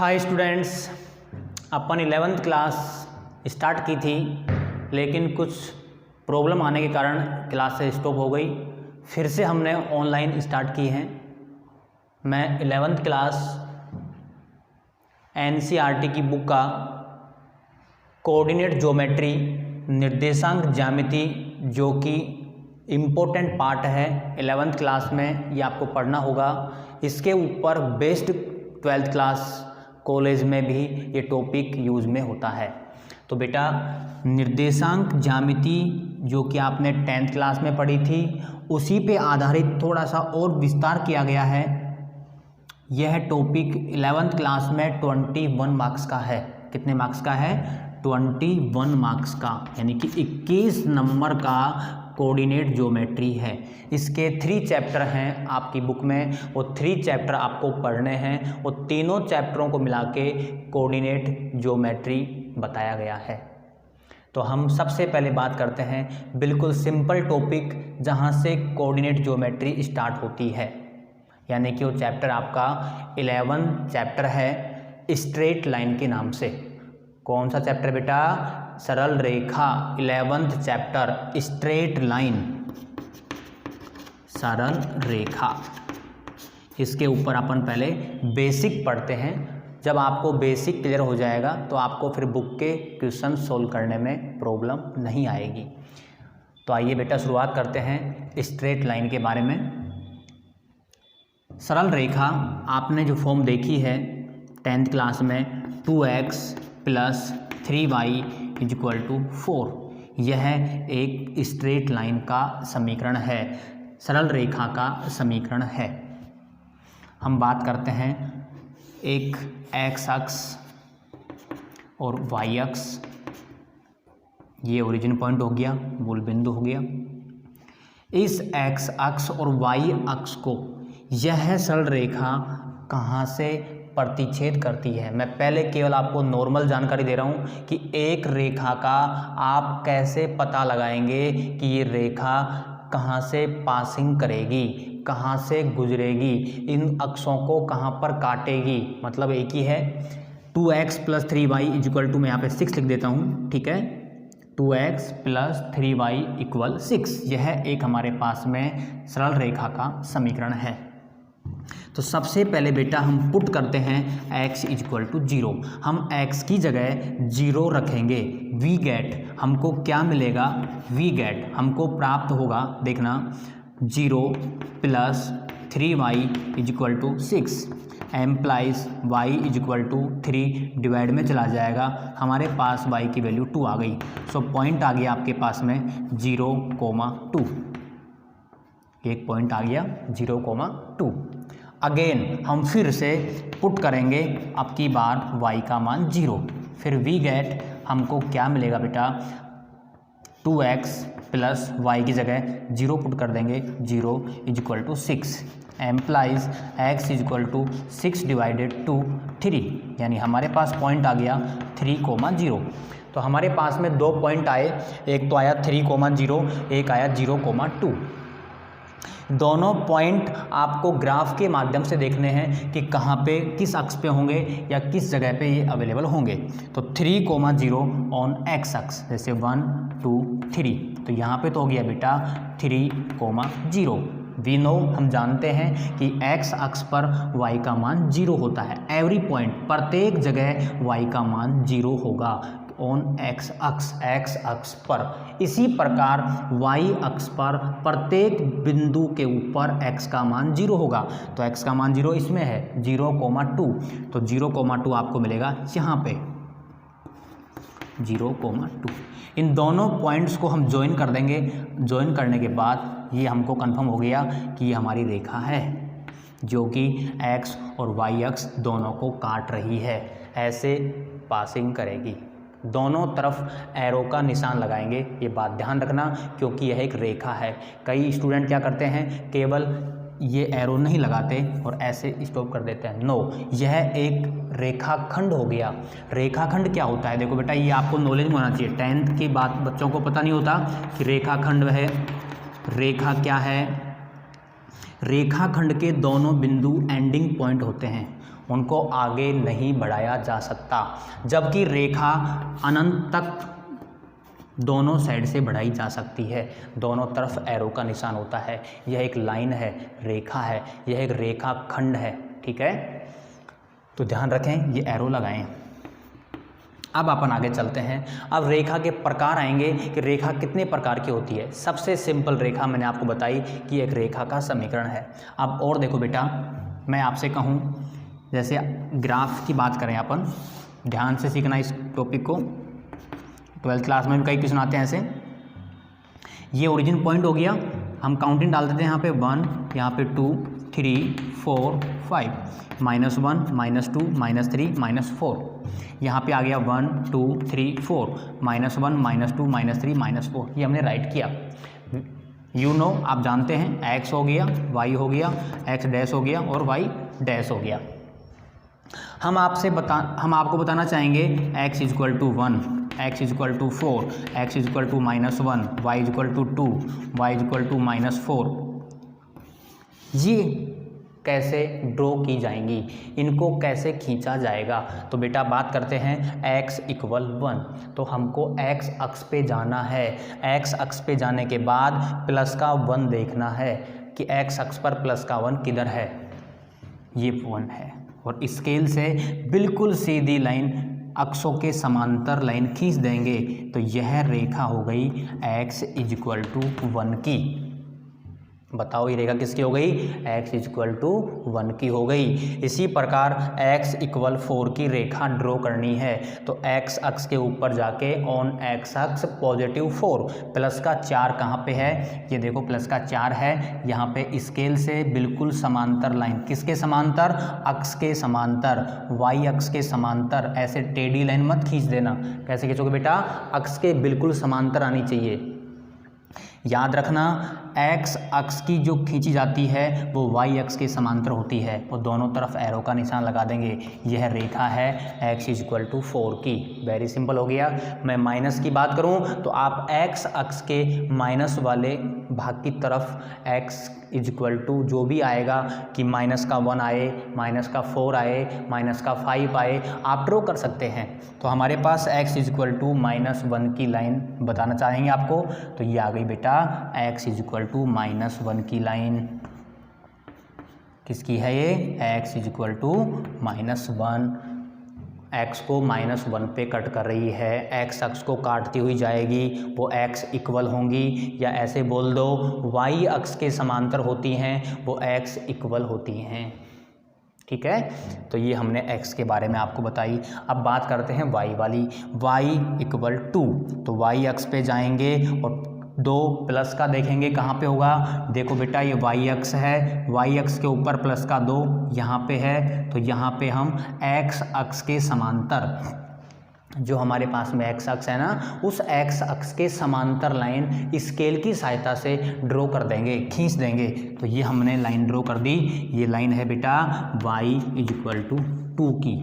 Hi students, अपन 11th class start की थी, लेकिन कुछ प्रॉब्लम आने के कारण क्लास से स्टॉप हो गई। फिर से हमने ऑनलाइन स्टार्ट की हैं। मैं 11th क्लास एनसीईआरटी की बुक का कोऑर्डिनेट ज्योमेट्री, निर्देशांक ज्यामिति, जो कि इम्पोर्टेंट पार्ट है 11th क्लास में, ये आपको पढ़ना होगा। इसके ऊपर बेस्ड 12th क्लास कॉलेज में भी ये टॉपिक यूज़ में होता है। तो बेटा निर्देशांक ज्यामिति जो कि आपने 10th क्लास में पढ़ी थी, उसी पे आधारित थोड़ा सा और विस्तार किया गया है। यह टॉपिक 11th क्लास में 21 मार्क्स का है। कितने मार्क्स का है? 21 मार्क्स का, यानी कि 21 नंबर का कोऑर्डिनेट ज्योमेट्री है। इसके 3 चैप्टर हैं आपकी बुक में, वो 3 चैप्टर आपको पढ़ने हैं। वो तीनों चैप्टरों को मिला के कोऑर्डिनेट ज्योमेट्री बताया गया है। तो हम सबसे पहले बात करते हैं बिल्कुल सिंपल टॉपिक जहां से कोऑर्डिनेट ज्योमेट्री स्टार्ट होती है, यानी कि वो चैप्टर आपका 11 चैप्टर है स्ट्रेट लाइन के नाम से। कौन सा चैप्टर बेटा? सरल रेखा। 11th चैप्टर स्ट्रेट लाइन, सरल रेखा। इसके ऊपर अपन पहले बेसिक पढ़ते हैं। जब आपको बेसिक क्लियर हो जाएगा तो आपको फिर बुक के क्वेश्चन सोल्व करने में प्रॉब्लम नहीं आएगी। तो आइए बेटा शुरुआत करते हैं स्ट्रेट लाइन के बारे में। सरल रेखा आपने जो फॉर्म देखी है 10th क्लास में, 2x + 3y = 4, यह एक स्ट्रेट लाइन का समीकरण है, सरल रेखा का समीकरण है। हम बात करते हैं एक x अक्ष और y अक्ष, ये ओरिजिन पॉइंट हो गया, मूल बिंदु हो गया। इस x अक्ष और y अक्ष को यह सरल रेखा कहाँ से प्रतिच्छेद करती है? मैं पहले केवल आपको नॉर्मल जानकारी दे रहा हूँ कि एक रेखा का आप कैसे पता लगाएंगे कि ये रेखा कहाँ से पासिंग करेगी, कहाँ से गुजरेगी, इन अक्षों को कहाँ पर काटेगी। मतलब एक ही है, 2x + 3y = मैं यहाँ पे 6 लिख देता हूँ, ठीक है। 2x + 3y = 6, यह एक हमारे पास में सरल रेखा का समीकरण है। तो सबसे पहले बेटा हम पुट करते हैं x = 0। हम x की जगह 0 रखेंगे। वी गेट हमको क्या मिलेगा? वी गेट हमको प्राप्त होगा, देखना, 0 + 3y = 6 एम्प्लाइज y = 3 डिवाइड में चला जाएगा, हमारे पास y की वैल्यू 2 आ गई। सो पॉइंट आ गया आपके पास में 0,2, एक पॉइंट आ गया 0,2। अगेन हम फिर से पुट करेंगे अब की बार y का मान 0। फिर वी गेट हमको क्या मिलेगा बेटा? 2x + y की जगह 0 पुट कर देंगे, 0 = 6 एम्प्लाइज x = 6 / 3, यानी हमारे पास पॉइंट आ गया 3,0। तो हमारे पास में 2 पॉइंट आए, एक तो आया 3,0, एक आया 0,2। दोनों पॉइंट आपको ग्राफ के माध्यम से देखने हैं कि कहाँ पे, किस अक्ष पे होंगे या किस जगह पे ये अवेलेबल होंगे। तो 3,0 ऑन x अक्ष, जैसे 1 2 3, तो यहाँ पे तो हो गया बेटा 3,0। वी नो, हम जानते हैं कि x अक्ष पर y का मान 0 होता है। एवरी पॉइंट, प्रत्येक जगह y का मान 0 होगा ऑन x अक्ष पर। इसी प्रकार y अक्ष पर प्रत्येक बिंदु के ऊपर x का मान 0 होगा। तो x का मान 0 इसमें है, 0,2, तो 0,2 आपको मिलेगा यहाँ पे, 0,2। इन दोनों पॉइंट्स को हम ज्वाइन कर देंगे। ज्वाइन करने के बाद ये हमको कंफर्म हो गया कि ये हमारी रेखा है जो कि x और y अक्ष दोनों को काट रही है, ऐसे पासिंग करेगी। दोनों तरफ एरो का निशान लगाएंगे, ये बात ध्यान रखना, क्योंकि यह एक रेखा है। कई स्टूडेंट क्या करते हैं, केवल ये एरो नहीं लगाते और ऐसे स्टॉप कर देते हैं। नो, यह एक रेखाखंड हो गया। रेखाखंड क्या होता है? देखो बेटा, ये आपको नॉलेज में होना चाहिए। 10th की बात बच्चों को पता नहीं होता कि रेखाखंड है, रेखा क्या है। रेखाखंड के दोनों बिंदु एंडिंग पॉइंट होते हैं उनको आगे नहीं बढ़ाया जा सकता, जबकि रेखा अनंत तक दोनों साइड से बढ़ाई जा सकती है। दोनों तरफ एरो का निशान होता है। यह एक लाइन है, रेखा है, यह एक रेखा खंड है। ठीक है, तो ध्यान रखें, ये एरो लगाएं। अब अपन आगे चलते हैं। अब रेखा के प्रकार आएंगे कि रेखा कितने प्रकार की होती है। सबसे सिंपल रेखा मैंने आपको बताई कि एक रेखा का समीकरण है। अब और देखो बेटा, मैं आपसे कहूँ जैसे ग्राफ की बात करें, अपन ध्यान से सीखना इस टॉपिक को। 12th क्लास में भी कई क्वेश्चन आते हैं ऐसे। ये ओरिजिन पॉइंट हो गया, हम काउंटिंग डाल देते हैं यहाँ पे 1, यहाँ पे 2, 3, 4, 5, -1, -2, -3, -4। यहाँ पे आ गया 1, 2, 3, 4, -1, -2, -3, -4। ये हमने राइट किया। आप जानते हैं x हो गया, y हो गया, x डैश हो गया और y डैश हो गया। हम आपको बताना चाहेंगे x = 1, x = 4, x = -1, y = 2, y = -4। ये कैसे ड्रॉ की जाएंगी, इनको कैसे खींचा जाएगा? तो बेटा बात करते हैं x = 1, तो हमको x अक्ष पे जाना है। x अक्ष पे जाने के बाद प्लस का 1 देखना है कि x अक्ष पर प्लस का 1 किधर है। ये 1 है, और स्केल से बिल्कुल सीधी लाइन अक्षों के समांतर लाइन खींच देंगे तो यह रेखा हो गई x = 1 की। बताओ ये रेखा किसकी हो गई? x = 1 की हो गई। इसी प्रकार x = 4 की रेखा ड्रॉ करनी है तो x अक्ष के ऊपर जाके ऑन x अक्ष +4, प्लस का 4 कहाँ पे है? ये देखो प्लस का 4 है। यहाँ पे स्केल से बिल्कुल समांतर लाइन, किसके समांतर? अक्ष के समांतर, y अक्ष के समांतर। ऐसे टेढ़ी लाइन मत खींच देना। कैसे खींचोगे बेटा? अक्ष के बिल्कुल समांतर आनी चाहिए। याद रखना, x अक्ष की जो खींची जाती है वो y अक्ष के समांतर होती है, और दोनों तरफ एरो का निशान लगा देंगे। यह रेखा है x = 4 की। वेरी सिंपल हो गया। मैं माइनस की बात करूं तो आप x अक्ष के माइनस वाले भाग की तरफ x = जो भी आएगा कि -1 आए, -4 आए, -5 आए, आप ड्रॉ कर सकते हैं। तो हमारे पास x = -1 की लाइन बताना चाहेंगे आपको, तो ये आ गई बेटा x = -1 की लाइन। किसकी है ये? x = -1। x को -1 पे कट कर रही है, x अक्ष को काटती हुई जाएगी, वो x इक्वल होंगी, या ऐसे बोल दो y अक्ष के समांतर होती हैं, वो x इक्वल होती हैं। ठीक है, तो ये हमने x के बारे में आपको बताई। अब बात करते हैं y वाली। y = 2, तो y अक्ष पे जाएंगे और 2 प्लस का देखेंगे कहाँ पे होगा। देखो बेटा ये y अक्ष है, y अक्ष के ऊपर प्लस का 2 यहाँ पे है, तो यहाँ पे हम x अक्ष के समांतर, जो हमारे पास में x अक्ष है ना, उस x अक्ष के समांतर लाइन स्केल की सहायता से ड्रॉ कर देंगे, खींच देंगे। तो ये हमने लाइन ड्रॉ कर दी। ये लाइन है बेटा y = 2 की,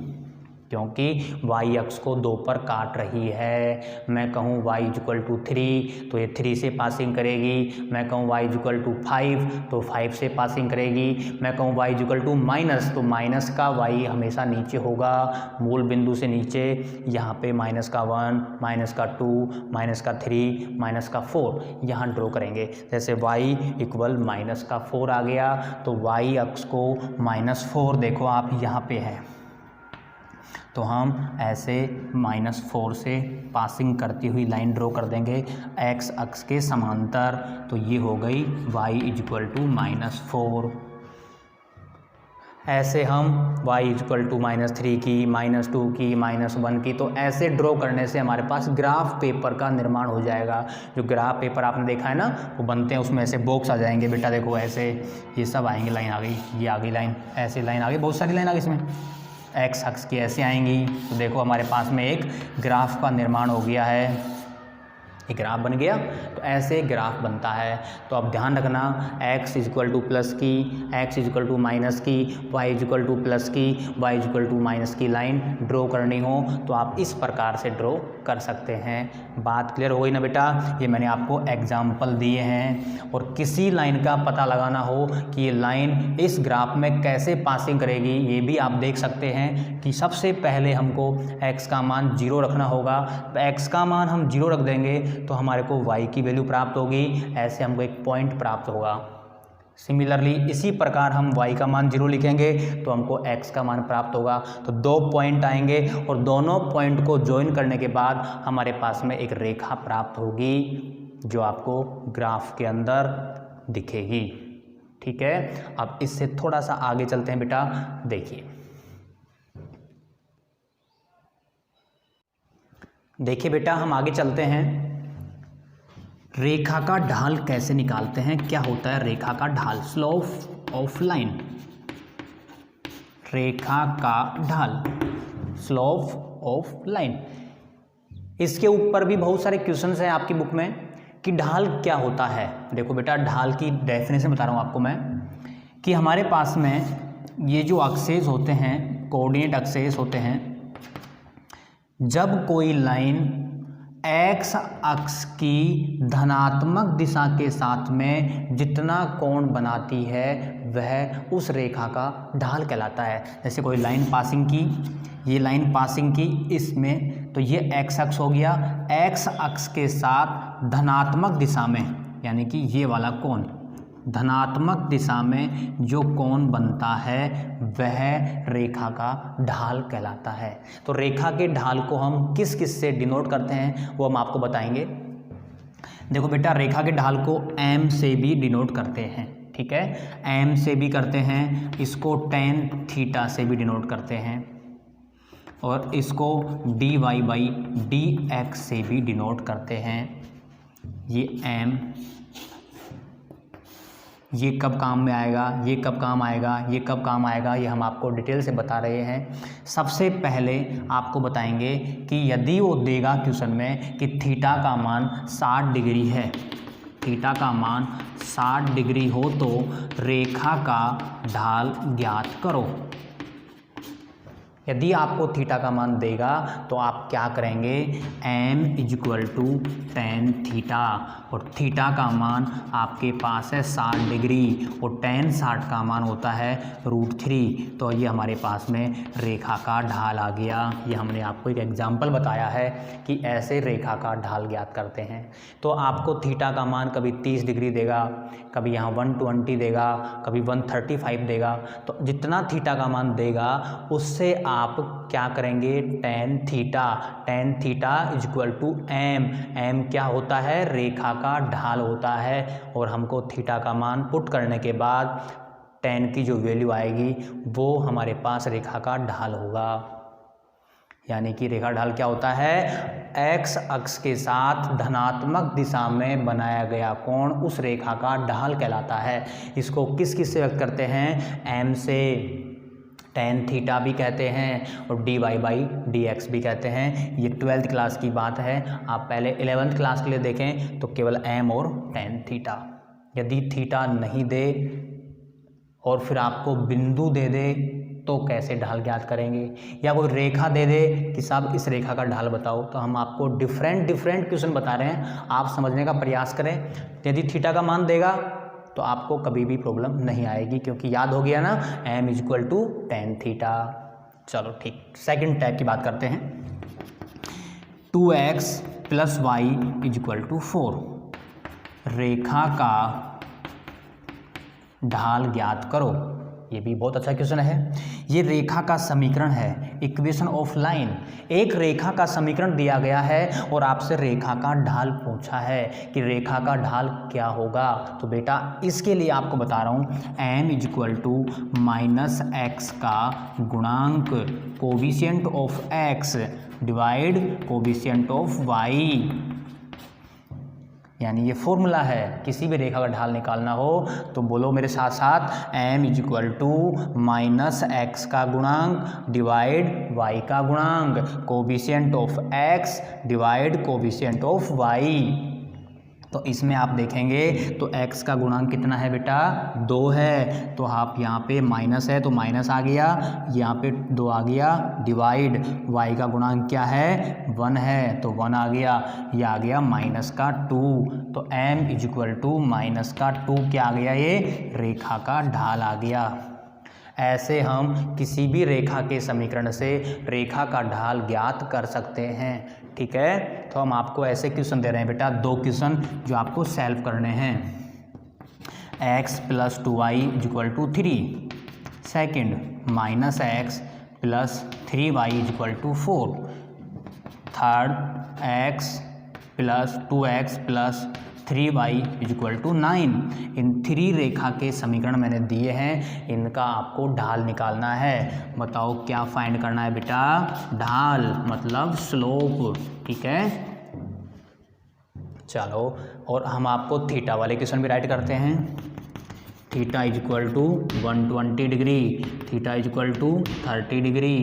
क्योंकि y अक्ष को 2 पर काट रही है। मैं कहूँ y = 3 तो ये 3 से पासिंग करेगी। मैं कहूँ y = 5 तो 5 से पासिंग करेगी। मैं कहूँ y = माइनस तो माइनस का y हमेशा नीचे होगा, मूल बिंदु से नीचे। यहाँ पे -1, -2, -3, -4 यहाँ ड्रॉ करेंगे। जैसे y = -4 आ गया तो y अक्ष को -4 देखो आप यहाँ पे है, तो हम ऐसे -4 से पासिंग करती हुई लाइन ड्रॉ कर देंगे x अक्ष के समांतर। तो ये हो गई y = -4। ऐसे हम y = -3 की, -2 की, -1 की, तो ऐसे ड्रॉ करने से हमारे पास ग्राफ पेपर का निर्माण हो जाएगा। जो ग्राफ पेपर आपने देखा है ना, वो बनते हैं, उसमें ऐसे बॉक्स आ जाएंगे बेटा। देखो ऐसे ये सब आएंगे, लाइन आ गई, ये आ गई लाइन, ऐसे लाइन आ गई, बहुत सारी लाइन आ गई इसमें। x अक्ष की ऐसे आएंगी, तो देखो हमारे पास में एक ग्राफ का निर्माण हो गया है। ये ग्राफ बन गया। तो ऐसे ग्राफ बनता है। तो अब ध्यान रखना, x इक्वल टू प्लस की, x इक्वल टू माइनस की, y इक्वल टू प्लस की, y इक्वल टू माइनस की लाइन ड्रॉ करनी हो तो आप इस प्रकार से ड्रॉ कर सकते हैं। बात क्लियर हो गई ना बेटा? ये मैंने आपको एग्जाम्पल दिए हैं। और किसी लाइन का पता लगाना हो कि ये लाइन इस ग्राफ में कैसे पासिंग करेगी, ये भी आप देख सकते हैं कि सबसे पहले हमको x का मान 0 रखना होगा। तो x का मान हम 0 रख देंगे तो हमारे को y की वैल्यू प्राप्त होगी, ऐसे हमको एक पॉइंट प्राप्त होगा। सिमिलरली इसी प्रकार हम y का मान 0 लिखेंगे तो हमको x का मान प्राप्त होगा। तो 2 पॉइंट आएंगे और दोनों पॉइंट को ज्वाइन करने के बाद हमारे पास में एक रेखा प्राप्त होगी जो आपको ग्राफ के अंदर दिखेगी। ठीक है, अब इससे थोड़ा सा आगे चलते हैं बेटा। देखिए बेटा, हम आगे चलते हैं। रेखा का ढाल कैसे निकालते हैं, क्या होता है रेखा का ढाल? स्लोप ऑफ लाइन, रेखा का ढाल, स्लोप ऑफ लाइन। इसके ऊपर भी बहुत सारे क्वेश्चंस हैं आपकी बुक में कि ढाल क्या होता है। देखो बेटा, ढाल की डेफिनेशन बता रहा हूँ आपको मैं कि हमारे पास में ये जो एक्सेस होते हैं, कोऑर्डिनेट एक्सेस होते हैं, जब कोई लाइन एक्स अक्ष की धनात्मक दिशा के साथ में जितना कोण बनाती है वह उस रेखा का ढाल कहलाता है। जैसे कोई लाइन पासिंग की, ये लाइन पासिंग की इसमें, तो ये एक्स अक्ष हो गया। एक्स अक्ष के साथ धनात्मक दिशा में, यानी कि ये वाला कोण, धनात्मक दिशा में जो कोण बनता है वह रेखा का ढाल कहलाता है। तो रेखा के ढाल को हम किस किस से डिनोट करते हैं वो हम आपको बताएंगे। देखो बेटा, रेखा के ढाल को m से भी डिनोट करते हैं। ठीक है, m से भी करते हैं, इसको tan थीटा से भी डिनोट करते हैं और इसको dy बाई dx से भी डिनोट करते हैं। ये m, ये कब काम में आएगा, ये कब काम आएगा, ये कब काम आएगा, ये हम आपको डिटेल से बता रहे हैं। सबसे पहले आपको बताएंगे कि यदि वो देगा क्वेश्चन में कि थीटा का मान 60 डिग्री है, थीटा का मान 60 डिग्री हो तो रेखा का ढाल ज्ञात करो। यदि आपको थीटा का मान देगा तो आप क्या करेंगे, m equal to tan theta, और थीटा का मान आपके पास है 60 डिग्री और tan 60 का मान होता है √3। तो ये हमारे पास में रेखा का ढाल आ गया। ये हमने आपको एक एग्जाम्पल बताया है कि ऐसे रेखा का ढाल ज्ञात करते हैं। तो आपको थीटा का मान कभी 30 डिग्री देगा, कभी यहाँ 120 देगा, कभी 135 देगा। तो जितना थीटा का मान देगा उससे आप क्या करेंगे, tan theta equal to m क्या होता है, रेखा का ढाल होता है। और हमको थीटा का मान पुट करने के बाद tan की जो वैल्यू आएगी वो हमारे पास रेखा का ढाल होगा। यानी कि रेखा ढाल क्या होता है, x अक्ष के साथ धनात्मक दिशा में बनाया गया कोण उस रेखा का ढाल कहलाता है। इसको किस किस से व्यक्त करते हैं, m से, tan थीटा भी कहते हैं और dy बाई dx भी कहते हैं। ये 12th क्लास की बात है, आप पहले 11th क्लास के लिए देखें तो केवल m और tan थीटा। यदि थीटा नहीं दे और फिर आपको बिंदु दे दे तो कैसे ढाल ज्ञात करेंगे, या कोई रेखा दे दे कि साहब इस रेखा का ढाल बताओ, तो हम आपको डिफरेंट क्वेश्चन बता रहे हैं, आप समझने का प्रयास करें। यदि थीटा का मान देगा तो आपको कभी भी प्रॉब्लम नहीं आएगी, क्योंकि याद हो गया ना, m equal to tan theta. चलो ठीक, सेकंड टाइप की बात करते हैं। 2x plus y equal to 4, रेखा का ढाल ज्ञात करो। ये भी बहुत अच्छा क्वेश्चन है। ये रेखा का समीकरण है, इक्वेशन ऑफ लाइन। एक रेखा का समीकरण दिया गया है और आपसे रेखा का ढाल पूछा है कि रेखा का ढाल क्या होगा। तो बेटा इसके लिए आपको बता रहा हूँ, m equal to minus x का गुणांक coefficient of x divide coefficient of y। यानी ये फॉर्मूला है। किसी भी रेखा का ढाल निकालना हो तो बोलो मेरे साथ साथ m equal to minus x का गुणांक डिवाइड y का गुणांक, coefficient of x divide coefficient of y। तो इसमें आप देखेंगे तो x का गुणांक कितना है बेटा 2 है, तो आप यहाँ पे माइनस है तो माइनस आ गया, यहाँ पे 2 आ गया, डिवाइड y का गुणांक क्या है 1 है तो 1 आ गया, ये आ गया माइनस का 2। तो m इक्वल टू माइनस का 2 क्या आ गया, ये रेखा का ढाल आ गया। ऐसे हम किसी भी रेखा के समीकरण से रेखा का ढाल ज्ञात कर सकते हैं। ठीक है, तो हम आपको ऐसे क्वेश्चन दे रहे हैं बेटा, 2 क्वेश्चन जो आपको सॉल्व करने हैं। x plus 2y equal to 3, second minus x plus 3y equal to 4, third x plus 2x plus 3y equal to 9। इन 3 रेखा के समीकरण मैंने दिए हैं, इनका आपको ढाल निकालना है। बताओ क्या फाइंड करना है बेटा, ढाल मतलब स्लोप। ठीक है, चलो और हम आपको थीटा वाले क्वेश्चन भी राइट करते हैं। Theta equal to 120 degree, theta equal to 30 degree,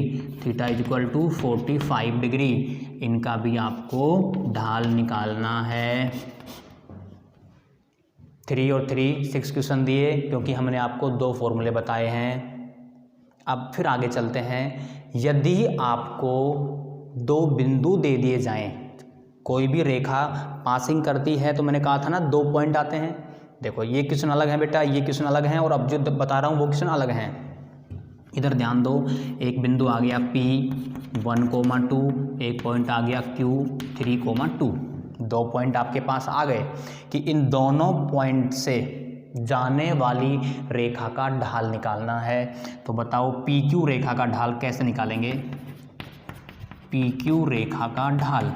theta equal to 45 degree, इनका भी आपको ढाल निकालना है। 3 और 3 6 क्वेश्चन दिए, क्योंकि हमने आपको 2 फॉर्मूले बताए हैं। अब फिर आगे चलते हैं। यदि आपको 2 बिंदु दे दिए जाएं, कोई भी रेखा पासिंग करती है तो मैंने कहा था ना 2 पॉइंट आते हैं। देखो ये क्वेश्चन अलग है बेटा, ये क्वेश्चन अलग है, और अब जो बता रहा हूँ वो क्वेश्चन अलग हैं। इधर ध्यान दो, एक बिंदु आ गया P1,2, एक पॉइंट आ गया Q3,2। 2 पॉइंट आपके पास आ गए कि इन दोनों पॉइंट से जाने वाली रेखा का ढाल निकालना है। तो बताओ PQ रेखा का ढाल कैसे निकालेंगे। PQ रेखा का ढाल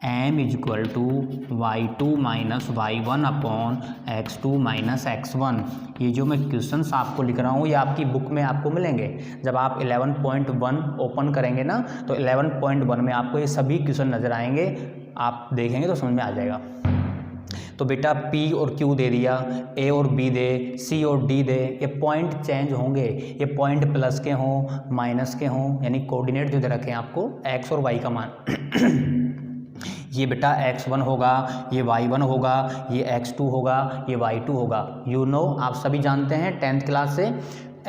m equal to y2 minus y1 upon x2 minus x1। ये जो मैं क्वेश्चंस आपको लिख रहा हूँ ये आपकी बुक में आपको मिलेंगे। जब आप 11.1 ओपन करेंगे ना तो 11.1 में आपको ये सभी क्वेश्चन नज़र आएंगे, आप देखेंगे तो समझ में आ जाएगा। तो बेटा P और Q दे दिया, A और B दे, C और D दे, ये पॉइंट चेंज होंगे, ये पॉइंट प्लस के हों माइनस के हों, यानी कोऑर्डिनेट जो दे रखे हैं आपको x और y का मान ये बेटा x1 होगा, ये y1 होगा, ये x2 होगा, ये y2 होगा। यू नो आप सभी जानते हैं 10th क्लास से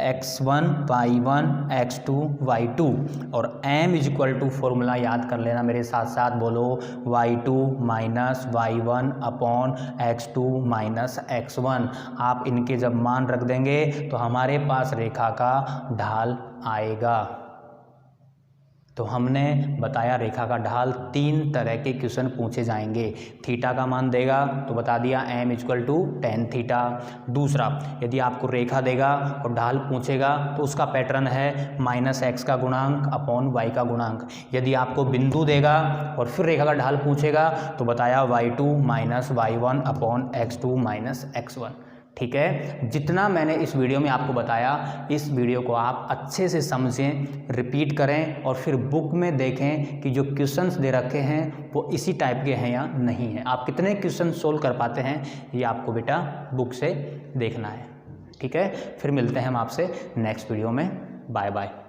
x1 y1 x2 y2। और m इक्वल टू फॉर्मूला याद कर लेना मेरे साथ साथ, बोलो y2 minus y1 upon x2 minus x1। आप इनके जब मान रख देंगे तो हमारे पास रेखा का ढाल आएगा। तो हमने बताया रेखा का ढाल 3 तरह के क्वेश्चन पूछे जाएंगे। थीटा का मान देगा तो बता दिया m equal to tan theta. दूसरा, यदि आपको रेखा देगा और ढाल पूछेगा तो उसका पैटर्न है माइनस एक्स का गुणांक अपॉन y का गुणांक। यदि आपको बिंदु देगा और फिर रेखा का ढाल पूछेगा तो बताया y2 minus y1 upon x2 minus x1। ठीक है, जितना मैंने इस वीडियो में आपको बताया, इस वीडियो को आप अच्छे से समझें, रिपीट करें और फिर बुक में देखें कि जो क्वेश्चंस दे रखे हैं वो इसी टाइप के हैं या नहीं हैं। आप कितने क्वेश्चन सोल्व कर पाते हैं ये आपको बेटा बुक से देखना है। ठीक है, फिर मिलते हैं हम आपसे नेक्स्ट वीडियो में। Bye bye.